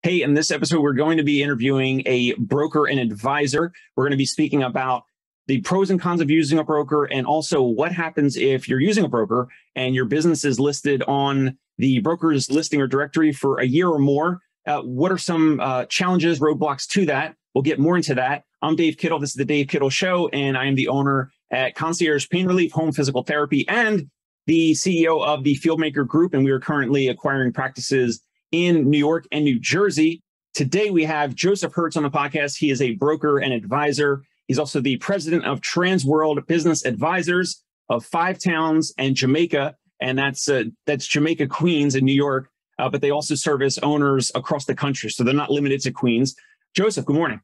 Hey, in this episode, we're going to be interviewing a broker and advisor. We're going to be speaking about the pros and cons of using a broker, and also what happens if you're using a broker and your business is listed on the broker's listing or directory for a year or more. What are some challenges, roadblocks to that? We'll get more into that. I'm Dave Kittle. This is the Dave Kittle Show, and I am the owner at Concierge Pain Relief Home Physical Therapy and the CEO of the Fieldmaker Group. And we are currently acquiring practices in New York and New Jersey. Today, we have Joseph Hertz on the podcast. He is a broker and advisor. He's also the president of TransWorld Business Advisors of 5 Towns and Jamaica, and that's Jamaica, Queens, in New York. But they also service owners across the country, so they're not limited to Queens. Joseph, good morning.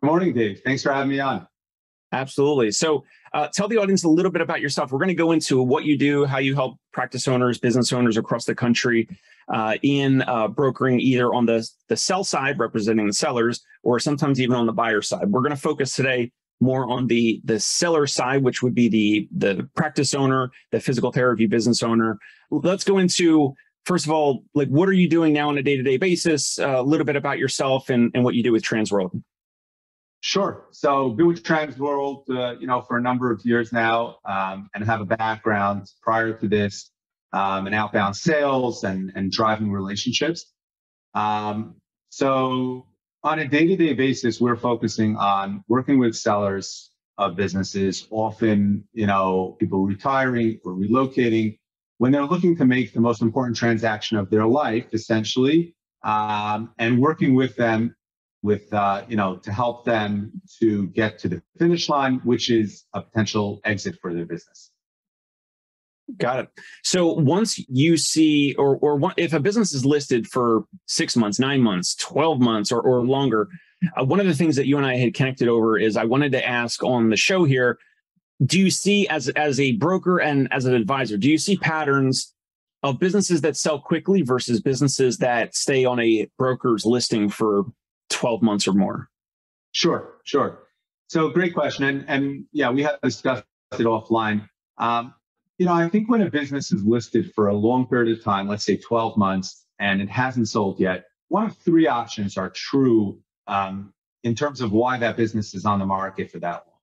Good morning, Dave. Thanks for having me on. Absolutely. So tell the audience a little bit about yourself. We're going to go into what you do, how you help practice owners, business owners across the country in brokering, either on the sell side, representing the sellers, or sometimes even on the buyer side. We're going to focus today more on the seller side, which would be the practice owner, the physical therapy business owner. Let's go into, first of all, like, what are you doing now on a day-to-day basis? A little bit about yourself and what you do with TransWorld. Sure. So been with TransWorld, for a number of years now, and have a background prior to this in outbound sales and driving relationships. So on a day-to-day basis, we're focusing on working with sellers of businesses, often, people retiring or relocating, when they're looking to make the most important transaction of their life, essentially, and working with them to help them to get to the finish line, which is a potential exit for their business. Got it. So once you see, if a business is listed for 6 months, 9 months, 12 months, or longer, one of the things that you and I had connected over is I wanted to ask on the show here, do you see, as a broker and as an advisor, do you see patterns of businesses that sell quickly versus businesses that stay on a broker's listing for 12 months or more? Sure. So great question. And yeah, we have discussed it offline. I think when a business is listed for a long period of time, let's say 12 months, and it hasn't sold yet, one of 3 options are true in terms of why that business is on the market for that long.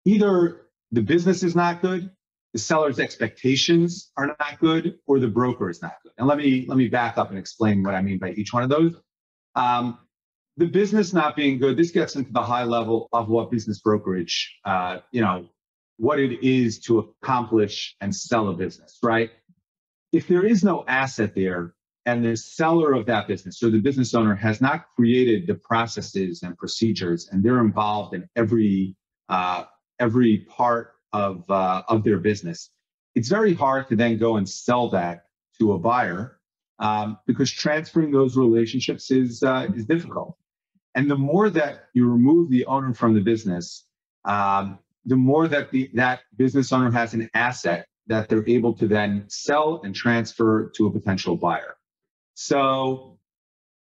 Either the business is not good, the seller's expectations are not good, or the broker is not good. And let me back up and explain what I mean by each one of those. The business not being good, this gets into the high level of what business brokerage, what it is to accomplish and sell a business, right? If there is no asset there and the seller of that business or the business owner has not created the processes and procedures, and they're involved in every part of their business, it's very hard to then go and sell that to a buyer because transferring those relationships is difficult. And the more that you remove the owner from the business, the more that that business owner has an asset that they're able to then sell and transfer to a potential buyer. So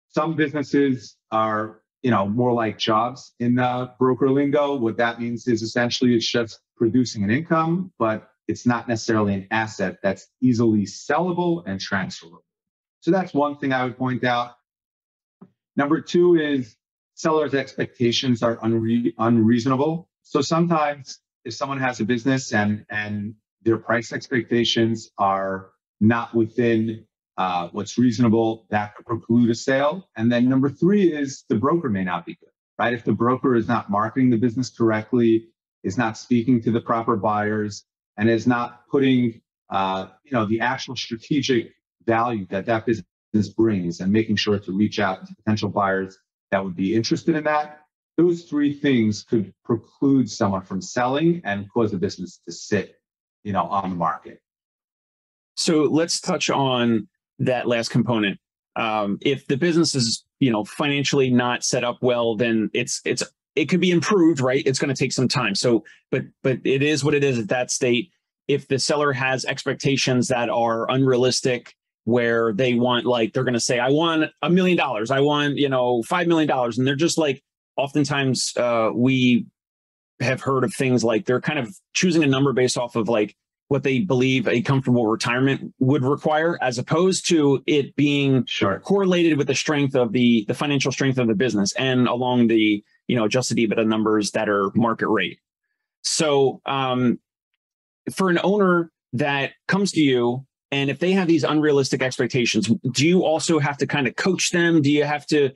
some businesses are, more like jobs in broker lingo. What that means is essentially it's just producing an income, but it's not necessarily an asset that's easily sellable and transferable. So that's one thing I would point out. Number 2 is sellers' expectations are unreasonable. So sometimes if someone has a business and their price expectations are not within what's reasonable, that could preclude a sale. And then number 3 is the broker may not be good, right? If the broker is not marketing the business correctly, is not speaking to the proper buyers, and is not putting the actual strategic value that business brings and making sure to reach out to potential buyers that would be interested in that, those 3 things could preclude someone from selling and cause a business to sit, on the market. So let's touch on that last component. If the business is, financially not set up well, then it could be improved, right? It's going to take some time. So, but it is what it is at that state. If the seller has expectations that are unrealistic, where they want, they're going to say, I want $1 million, I want, $5 million. And they're just oftentimes we have heard of things like they're kind of choosing a number based off of what they believe a comfortable retirement would require, as opposed to it being correlated with the strength of the financial strength of the business and along the, adjusted EBITDA numbers that are market rate. So for an owner that comes to you, and if they have these unrealistic expectations, do you also have to kind of coach them? Do you have to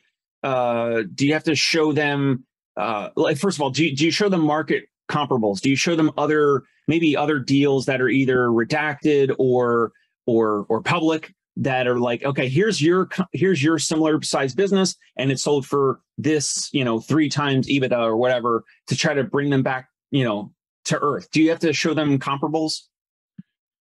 show them, first of all, do you show them market comparables? Do you show them maybe other deals that are either redacted or public that are like, okay, here's your similar size business and it's sold for this, 3 times EBITDA or whatever, to try to bring them back, to earth? Do you have to show them comparables?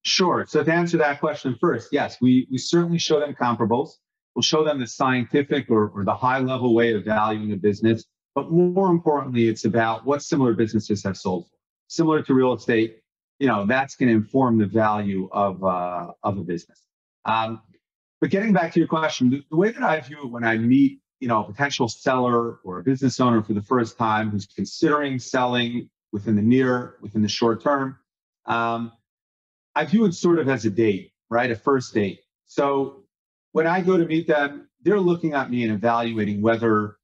Sure. So to answer that question first, yes, we certainly show them comparables. We'll show them the scientific or the high level way of valuing a business. But more importantly, it's about what similar businesses have sold for. Similar to real estate, that's going to inform the value of a business. But getting back to your question, the way that I view it when I meet, a potential seller or a business owner for the first time who's considering selling within the short term, I view it sort of as a date, right? A first date. So when I go to meet them, they're looking at me and evaluating whether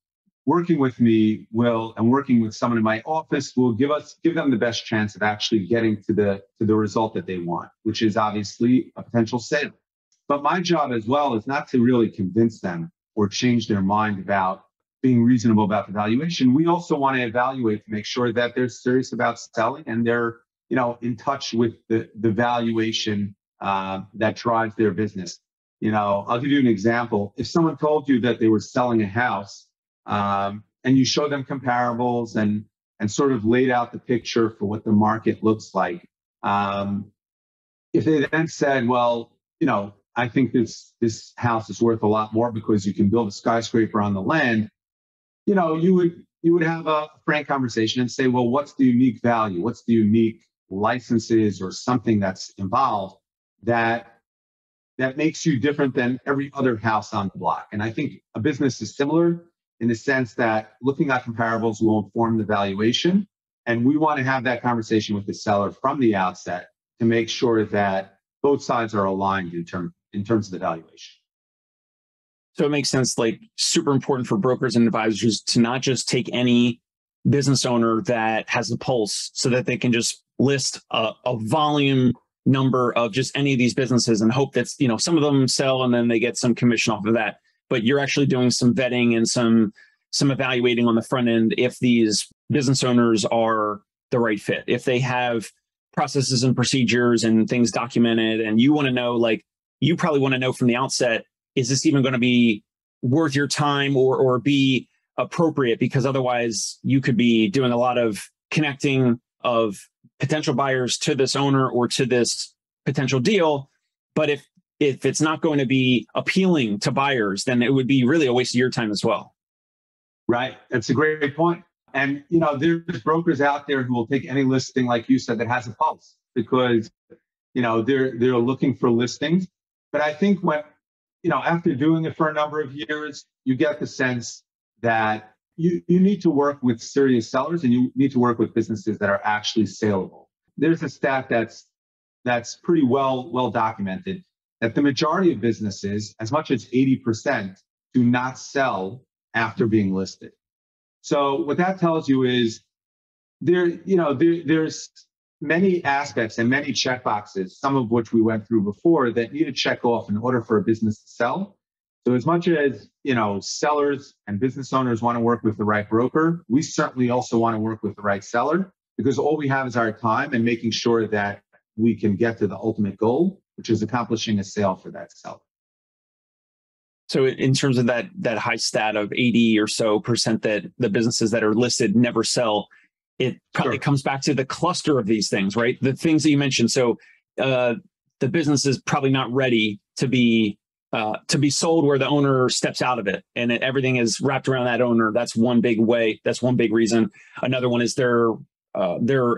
working with me and working with someone in my office will give them the best chance of actually getting to the result that they want, which is obviously a potential sale. But my job as well is not to really convince them or change their mind about being reasonable about the valuation. We also want to evaluate to make sure that they're serious about selling and they're in touch with the valuation that drives their business. I'll give you an example. If someone told you that they were selling a house and you show them comparables and sort of laid out the picture for what the market looks like, if they then said, well, I think this house is worth a lot more because you can build a skyscraper on the land, you would have a frank conversation and say, well, what's the unique value? What's the unique licenses or something that's involved that makes you different than every other house on the block? And I think a business is similar in the sense that looking at comparables will inform the valuation. And we want to have that conversation with the seller from the outset to make sure that both sides are aligned in terms of the valuation. So it makes sense, like super important for brokers and advisors to not just take any business owner that has the pulse so that they can just list a volume number of just any of these businesses and hope that, some of them sell and then they get some commission off of that. But you're actually doing some vetting and some evaluating on the front end if these business owners are the right fit, if they have processes and procedures and things documented, and you want to know, you probably want to know from the outset, is this even going to be worth your time or be appropriate? Because otherwise you could be doing a lot of connecting of potential buyers to this owner or to this potential deal. But if it's not going to be appealing to buyers, then it would be really a waste of your time as well. Right. That's a great point. And, there's brokers out there who will take any listing, like you said, that has a pulse because, they're looking for listings. But I think when, after doing it for a number of years, you get the sense that you need to work with serious sellers and you need to work with businesses that are actually saleable. There's a stat that's pretty well documented that the majority of businesses, as much as 80%, do not sell after being listed. So what that tells you is there's many aspects and many checkboxes, some of which we went through before, that need to check off in order for a business to sell. So as much as, sellers and business owners want to work with the right broker, we certainly also want to work with the right seller, because all we have is our time and making sure that we can get to the ultimate goal, which is accomplishing a sale for that seller. So in terms of that high stat of 80 or so percent that the businesses that are listed never sell, it probably comes back to the cluster of these things, right? The things that you mentioned. So the business is probably not ready to be sold where the owner steps out of it and everything is wrapped around that owner. That's one big way. That's one big reason. Another one is their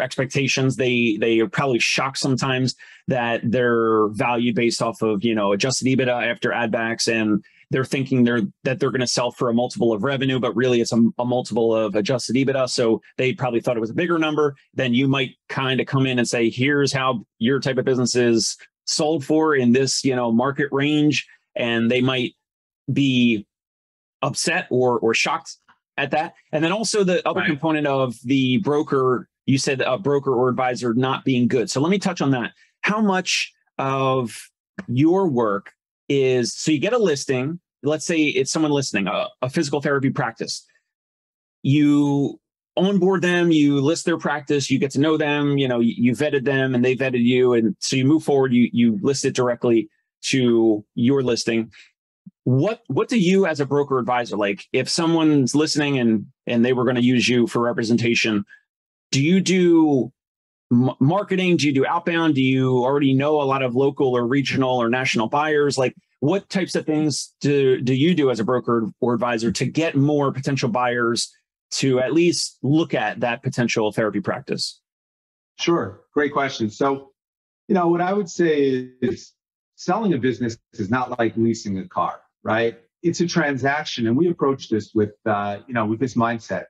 expectations. They are probably shocked sometimes that they're valued based off of, adjusted EBITDA after add backs and they're thinking that they're going to sell for a multiple of revenue, but really it's a multiple of adjusted EBITDA. So they probably thought it was a bigger number. Then you might kind of come in and say, here's how your type of business is sold for in this, market range. And they might be upset or shocked at that. And then also the other component of the broker, you said a broker or advisor not being good. So let me touch on that. How much of your work is, so you get a listing, let's say it's someone listening, a physical therapy practice. You onboard them, you list their practice, you get to know them, you vetted them and they vetted you. And so you move forward, you list it directly to your listing. What do you as a broker advisor, like if someone's listening and they were going to use you for representation, do you do marketing? Do you do outbound? Do you already know a lot of local or regional or national buyers? Like what types of things do you do as a broker or advisor to get more potential buyers to at least look at that potential therapy practice? Sure. Great question. So, what I would say is selling a business is not like leasing a car, right? It's a transaction. And we approach this with this mindset.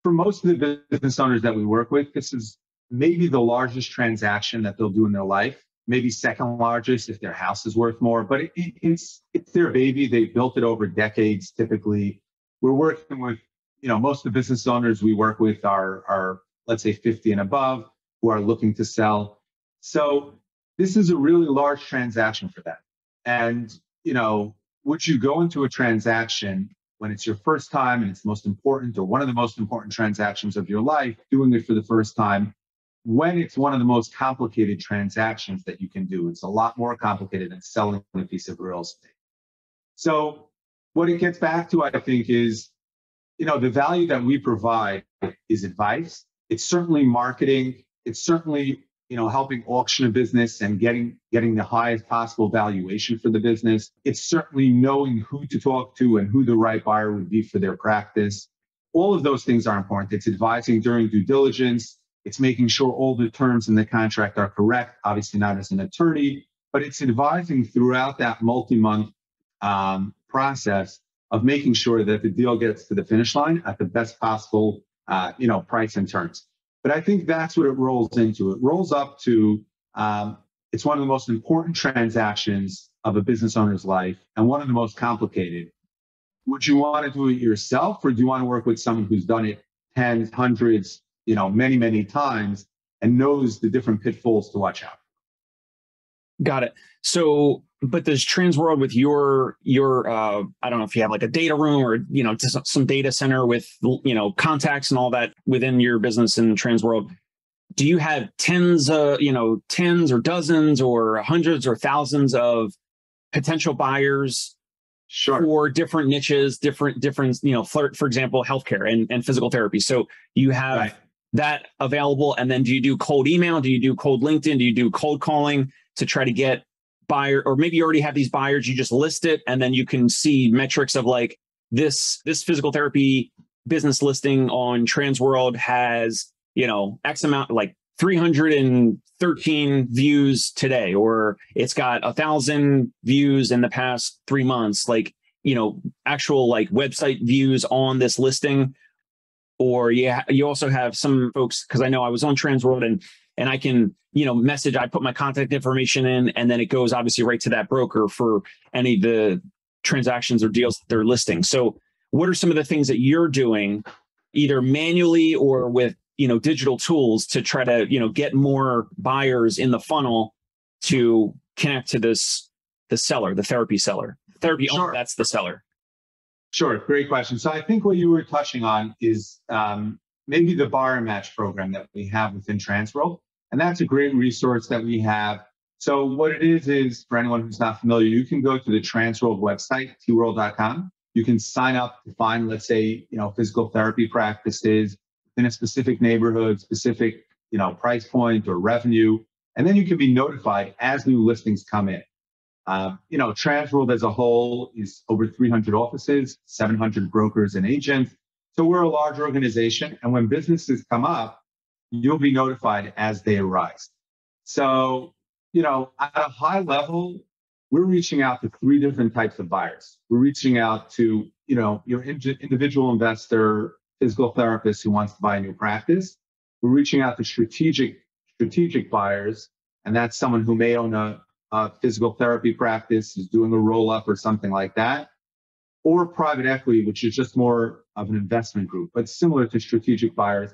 For most of the business owners that we work with, this is maybe the largest transaction that they'll do in their life, maybe second largest if their house is worth more, but it's their baby. They've built it over decades. Typically, we're working with, most of the business owners we work with are let's say 50 and above who are looking to sell. So this is a really large transaction for them. And, would you go into a transaction when it's your first time and it's most important or one of the most important transactions of your life, doing it for the first time, when it's one of the most complicated transactions that you can do? It's a lot more complicated than selling a piece of real estate. So what it gets back to, I think, is, the value that we provide is advice. It's certainly marketing. It's certainly, helping auction a business and getting the highest possible valuation for the business. It's certainly knowing who to talk to and who the right buyer would be for their practice. All of those things are important. It's advising during due diligence. It's making sure all the terms in the contract are correct, obviously not as an attorney, but it's advising throughout that multi-month process of making sure that the deal gets to the finish line at the best possible, price and terms. But I think that's what it rolls into. It rolls up to, it's one of the most important transactions of a business owner's life and one of the most complicated. Would you want to do it yourself, or do you want to work with someone who's done it tens, hundreds, many, many times and knows the different pitfalls to watch out? Got it. So, but does TransWorld with your I don't know if you have like a data room or, just some data center with, contacts and all that within your business in TransWorld, do you have tens or dozens or hundreds or thousands of potential buyers? Sure. For different niches, different, for example, healthcare and physical therapy. So you have that available. And then do you do cold email? Do you do cold LinkedIn? Do you do cold calling to try to get buyer? Or maybe you already have these buyers, you just list it and then you can see metrics of like this physical therapy business listing on TransWorld has, X amount, like 313 views today, or it's got 1,000 views in the past 3 months, like, actual like website views on this listing. Or you also have some folks, because I know I was on TransWorld and I can, message, I put my contact information in, and then it goes obviously right to that broker for any of the transactions or deals that they're listing. So what are some of the things that you're doing either manually or with, digital tools to try to, get more buyers in the funnel to connect to the seller, the therapy seller? Therapy owner, that's the seller. Sure. Great question. So I think what you were touching on is maybe the buyer match program that we have within TransWorld. And that's a great resource that we have. So what it is for anyone who's not familiar, you can go to the TransWorld website, tworld.com. You can sign up to find, let's say, physical therapy practices in a specific neighborhood, specific, price point or revenue. And then you can be notified as new listings come in. TransWorld as a whole is over 300 offices, 700 brokers and agents. So we're a large organization. And when businesses come up, you'll be notified as they arise. So, at a high level, we're reaching out to three different types of buyers. We're reaching out to, your individual investor, physical therapist who wants to buy a new practice. We're reaching out to strategic buyers, and that's someone who may own a physical therapy practice, is doing a roll-up or something like that, or private equity, which is just more of an investment group, but similar to strategic buyers.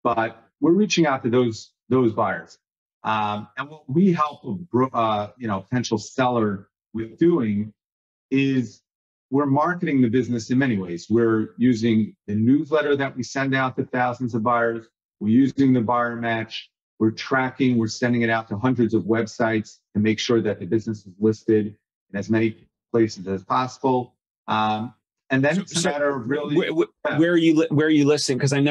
But we're reaching out to those buyers. And what we help a potential seller with doing is we're marketing the business in many ways. We're using the newsletter that we send out to thousands of buyers. We're using the buyer match. We're tracking, we're sending it out to hundreds of websites to make sure that the business is listed in as many places as possible. And then it's a matter of really where are you listing? Because I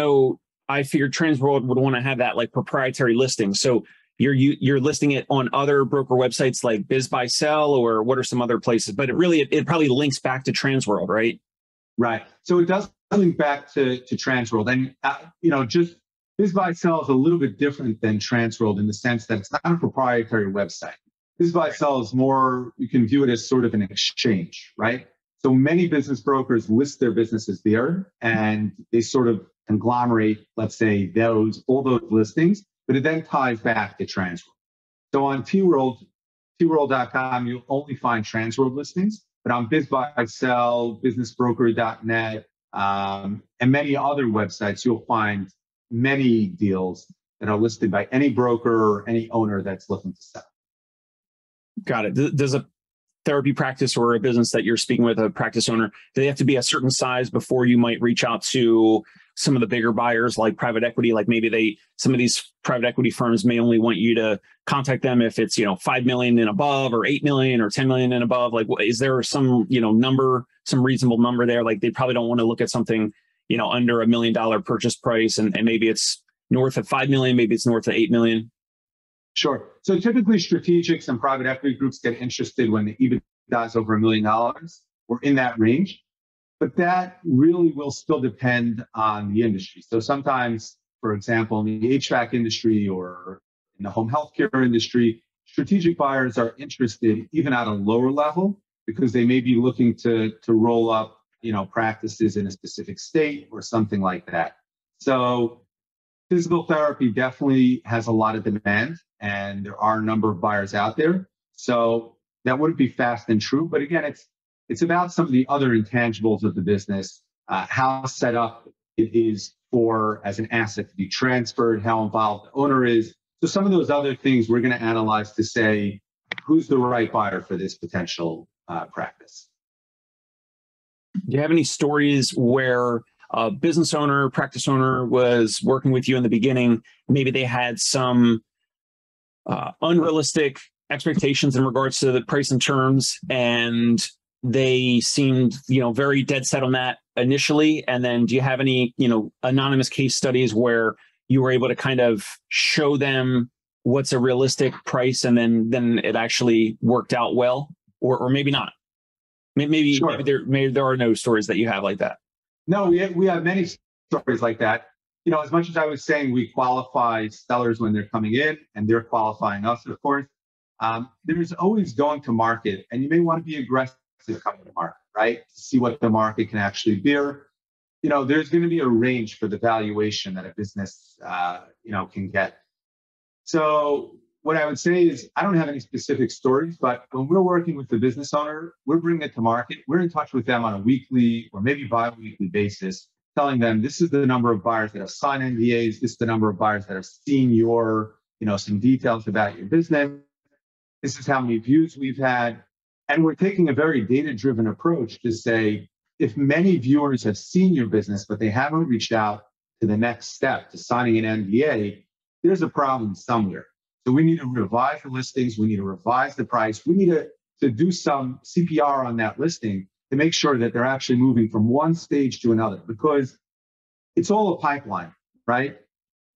figured TransWorld would want to have that like proprietary listing. So you're listing it on other broker websites like Biz Buy Sell, or what are some other places? But it probably links back to TransWorld, right? Right. So it does link back to TransWorld, and just Biz Buy Sell is a little bit different than TransWorld in the sense that it's not a proprietary website. Biz Buy Sell is more, you can view it as sort of an exchange, right? So many business brokers list their businesses there, and they sort of conglomerate, let's say, all those listings, but it then ties back to TransWorld. So on TWorld.com, you'll only find TransWorld listings, but on Biz Buy Sell, businessbroker.net, and many other websites, you'll find many deals that are listed by any broker or any owner that's looking to sell. Got it. Does a therapy practice or a business that you're speaking with, a practice owner, do they have to be a certain size before you might reach out to some of the bigger buyers like private equity? Like maybe some of these private equity firms may only want you to contact them if it's, 5 million and above, or 8 million or 10 million and above. Like, is there some, number, some reasonable number there? Like they probably don't want to look at something, under $1 million purchase price, and maybe it's north of 5 million, maybe it's north of 8 million. Sure. So typically strategics and private equity groups get interested when the EBITDA is over $1 million or in that range. But that really will still depend on the industry. So sometimes, for example, in the HVAC industry or in the home healthcare industry, strategic buyers are interested even at a lower level because they may be looking to roll up, practices in a specific state or something like that. So physical therapy definitely has a lot of demand, and there are a number of buyers out there. So that wouldn't be fast and true. But again, it's about some of the other intangibles of the business, how set up it is as an asset to be transferred, how involved the owner is. So some of those other things we're going to analyze to say, who's the right buyer for this potential practice? Do you have any stories where a business owner, practice owner was working with you in the beginning? Maybe they had some unrealistic expectations in regards to the price and terms, and they seemed, very dead set on that initially. And then do you have any, anonymous case studies where you were able to kind of show them what's a realistic price, and then it actually worked out well, or maybe not? Maybe, sure. maybe there are no stories that you have like that. No, we have many stories like that. As much as I was saying, we qualify sellers when they're coming in, and they're qualifying us, of course. There's always going to market, and you may want to be aggressive coming to market, right? To see what the market can actually bear. There's going to be a range for the valuation that a business, can get. So what I would say is, I don't have any specific stories, but when we're working with the business owner, we're bringing it to market. We're in touch with them on a weekly or maybe bi-weekly basis, telling them this is the number of buyers that have signed NDAs. This is the number of buyers that have seen your, some details about your business. This is how many views we've had. And we're taking a very data-driven approach to say, if many viewers have seen your business, but they haven't reached out to the next step, to signing an NDA, there's a problem somewhere. So we need to revise the listings. We need to revise the price. We need to do some CPR on that listing to make sure that they're actually moving from one stage to another, because it's all a pipeline, right?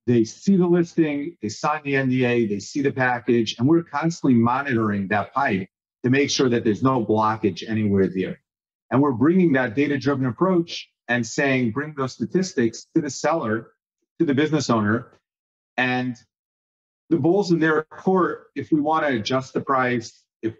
They see the listing, they sign the NDA, they see the package, and we're constantly monitoring that pipe to make sure that there's no blockage anywhere there. And we're bringing that data-driven approach and saying, bring those statistics to the seller, to the business owner, and the ball's in their court if we want to adjust the price, if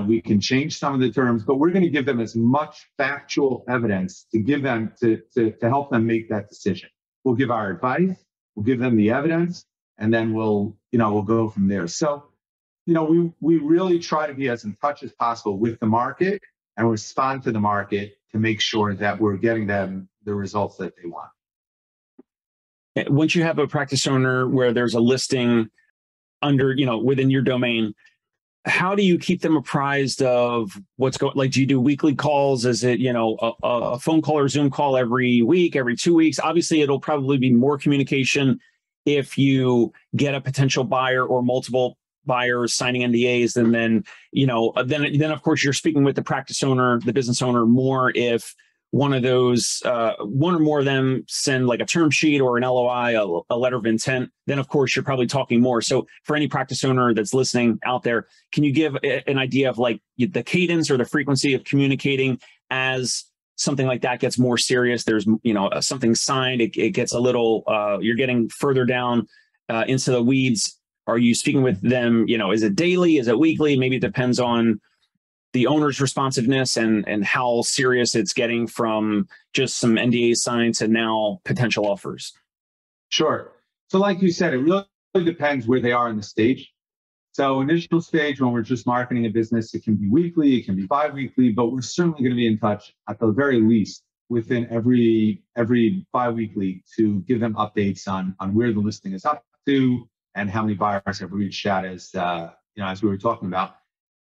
we can change some of the terms, but we're going to give them as much factual evidence to give them to help them make that decision. We'll give our advice, we'll give them the evidence, and then we'll go from there. So, we really try to be as in touch as possible with the market and respond to the market to make sure that we're getting them the results that they want. Once you have a practice owner where there's a listing under, within your domain, how do you keep them apprised of what's going? Like, do you do weekly calls? Is it, a phone call or Zoom call every week, every 2 weeks? Obviously, it'll probably be more communication if you get a potential buyer or multiple buyers signing NDAs, and then of course you're speaking with the practice owner, the business owner more if one of those, one or more of them send like a term sheet or an LOI, a letter of intent, then of course you're probably talking more. So for any practice owner that's listening out there, can you give an idea of like the cadence or the frequency of communicating as something like that gets more serious? There's, something signed, it gets a little, you're getting further down into the weeds. Are you speaking with them, is it daily? Is it weekly? Maybe it depends on the owner's responsiveness and how serious it's getting from just some NDAs signed to now potential offers. Sure. So like you said, it really depends where they are in the stage. So initial stage, when we're just marketing a business, it can be weekly, it can be bi-weekly, but we're certainly going to be in touch at the very least within every bi-weekly to give them updates on where the listing is up to and how many buyers have reached out as we were talking about.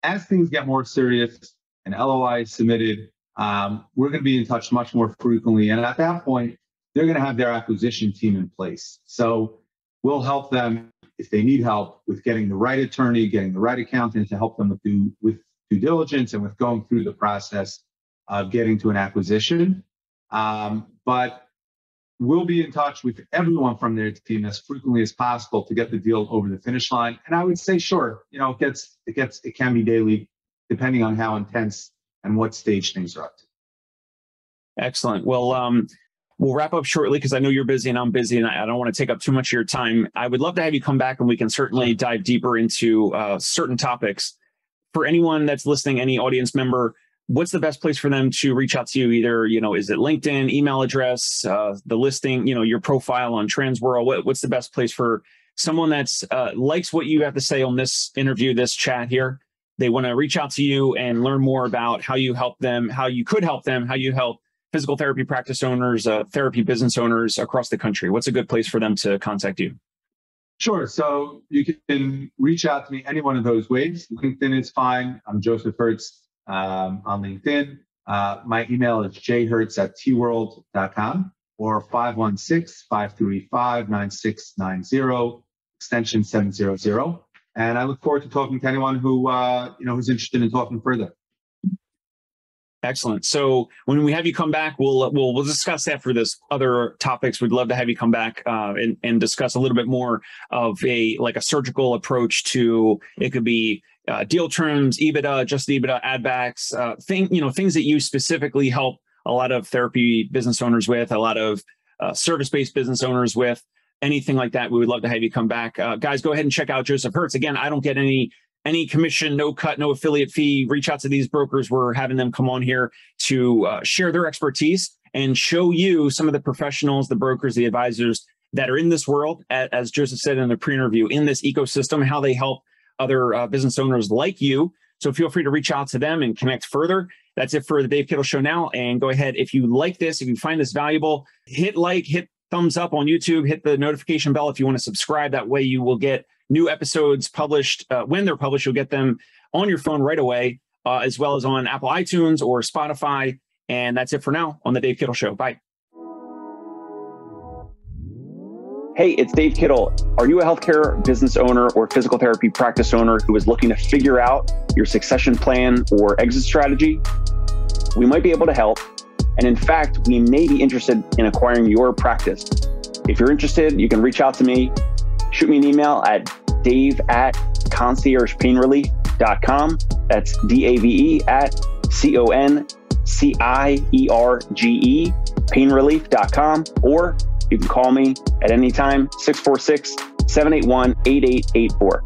As things get more serious and LOI is submitted, we're going to be in touch much more frequently. And at that point, they're going to have their acquisition team in place. So we'll help them if they need help with getting the right attorney, getting the right accountant to help them with due diligence and with going through the process of getting to an acquisition. But we'll be in touch with everyone from their team as frequently as possible to get the deal over the finish line. And I would say, sure, it can be daily, depending on how intense and what stage things are up to. Excellent. Well, we'll wrap up shortly because I know you're busy and I'm busy, and I don't want to take up too much of your time. I would love to have you come back and we can certainly dive deeper into certain topics. For anyone that's listening, any audience member, what's the best place for them to reach out to you? Either, is it LinkedIn, email address, the listing, your profile on TransWorld? What's the best place for someone that's likes what you have to say on this interview, this chat here? They want to reach out to you and learn more about how you help them, how you could help them, how you help physical therapy practice owners, therapy business owners across the country. What's a good place for them to contact you? Sure. So you can reach out to me any one of those ways. LinkedIn is fine. I'm Joseph Hertz. On LinkedIn. My email is jhertz@tworld.com or 516-535-9690, extension 700. And I look forward to talking to anyone who's interested in talking further. Excellent. So when we have you come back, we'll discuss after this other topics. We'd love to have you come back and discuss a little bit more of a surgical approach to, it could be deal terms, EBITDA, just EBITDA, add backs, things that you specifically help a lot of therapy business owners with, a lot of service-based business owners with, anything like that. We would love to have you come back. Guys, go ahead and check out Joseph Hertz. Again, I don't get any commission, no cut, no affiliate fee. Reach out to these brokers. We're having them come on here to share their expertise and show you some of the professionals, the brokers, the advisors that are in this world, as Joseph said in the pre-interview, in this ecosystem, how they help other business owners like you. So feel free to reach out to them and connect further. That's it for the Dave Kittle Show now. And go ahead, if you like this, if you find this valuable, hit like, hit thumbs up on YouTube, hit the notification bell if you want to subscribe. That way you will get new episodes published. When they're published, you'll get them on your phone right away, as well as on Apple iTunes or Spotify. And that's it for now on the Dave Kittle Show. Bye. Hey, it's Dave Kittle. Are you a healthcare business owner or physical therapy practice owner who is looking to figure out your succession plan or exit strategy? We might be able to help. And in fact, we may be interested in acquiring your practice. If you're interested, you can reach out to me. Shoot me an email at dave@conciergepainrelief.com. That's DAVE@CONCIERGE painrelief.com. Or you can call me at any time, 646-781-8884.